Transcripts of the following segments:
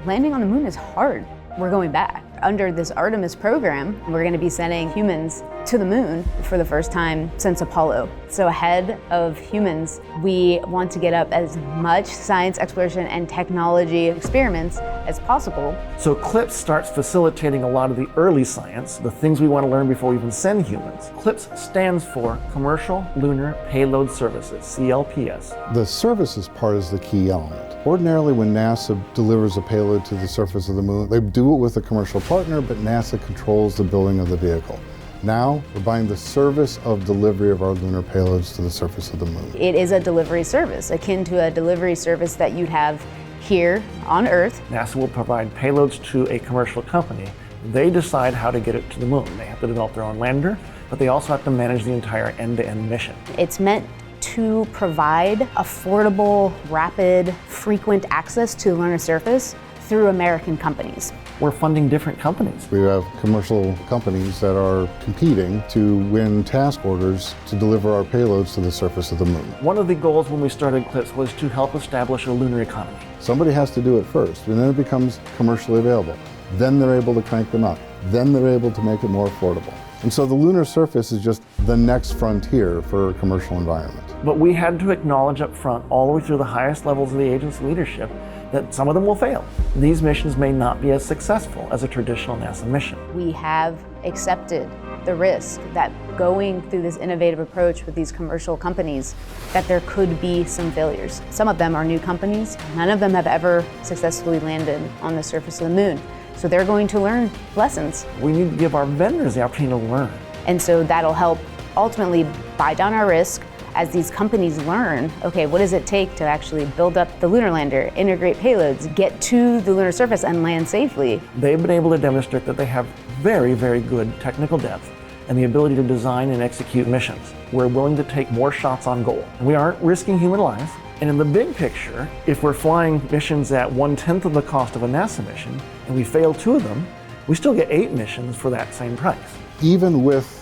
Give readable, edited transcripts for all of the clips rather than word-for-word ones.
landing on the moon is hard. We're going back. Under this Artemis program, we're going to be sending humans to the moon for the first time since Apollo. So ahead of humans, we want to get up as much science exploration and technology experiments as possible. So CLPS starts facilitating a lot of the early science, the things we want to learn before we even send humans. CLPS stands for Commercial Lunar Payload Services, CLPS. The services part is the key element. Ordinarily, when NASA delivers a payload to the surface of the moon, they do it with a commercial partner, but NASA controls the building of the vehicle. Now, we're buying the service of delivery of our lunar payloads to the surface of the moon. It is a delivery service, akin to a delivery service that you'd have here on Earth. NASA will provide payloads to a commercial company. They decide how to get it to the moon. They have to develop their own lander, but they also have to manage the entire end-to-end mission. It's meant to provide affordable, rapid, frequent access to the lunar surface through American companies. We're funding different companies. We have commercial companies that are competing to win task orders to deliver our payloads to the surface of the moon. One of the goals when we started CLPS was to help establish a lunar economy. Somebody has to do it first, and then it becomes commercially available. Then they're able to crank them up. Then they're able to make it more affordable. And so the lunar surface is just the next frontier for a commercial environment. But we had to acknowledge up front, all the way through the highest levels of the agency leadership, that some of them will fail. These missions may not be as successful as a traditional NASA mission. We have accepted the risk that going through this innovative approach with these commercial companies, that there could be some failures. Some of them are new companies. None of them have ever successfully landed on the surface of the moon. So they're going to learn lessons. We need to give our vendors the opportunity to learn. And so that'll help ultimately buy down our risk as these companies learn, okay, what does it take to actually build up the lunar lander, integrate payloads, get to the lunar surface and land safely. They've been able to demonstrate that they have very, very good technical depth and the ability to design and execute missions. We're willing to take more shots on goal. We aren't risking human lives. And in the big picture, if we're flying missions at 1/10 of the cost of a NASA mission, and we fail 2 of them, we still get 8 missions for that same price. Even with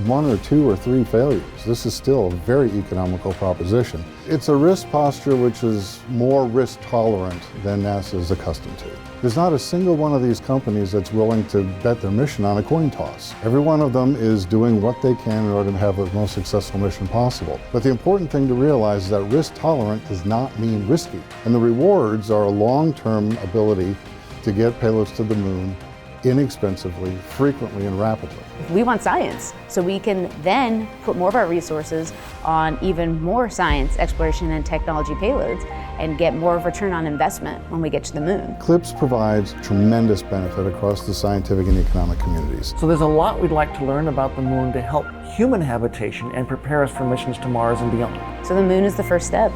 1 or 2 or 3 failures, this is still a very economical proposition. It's a risk posture which is more risk tolerant than NASA is accustomed to. There's not a single one of these companies that's willing to bet their mission on a coin toss. Every one of them is doing what they can in order to have the most successful mission possible. But the important thing to realize is that risk tolerant does not mean risky. And the rewards are a long-term ability to get payloads to the moon inexpensively, frequently, and rapidly. We want science, so we can then put more of our resources on even more science, exploration, and technology payloads and get more of a return on investment when we get to the moon. CLPS provides tremendous benefit across the scientific and economic communities. So there's a lot we'd like to learn about the moon to help human habitation and prepare us for missions to Mars and beyond. So the moon is the first step.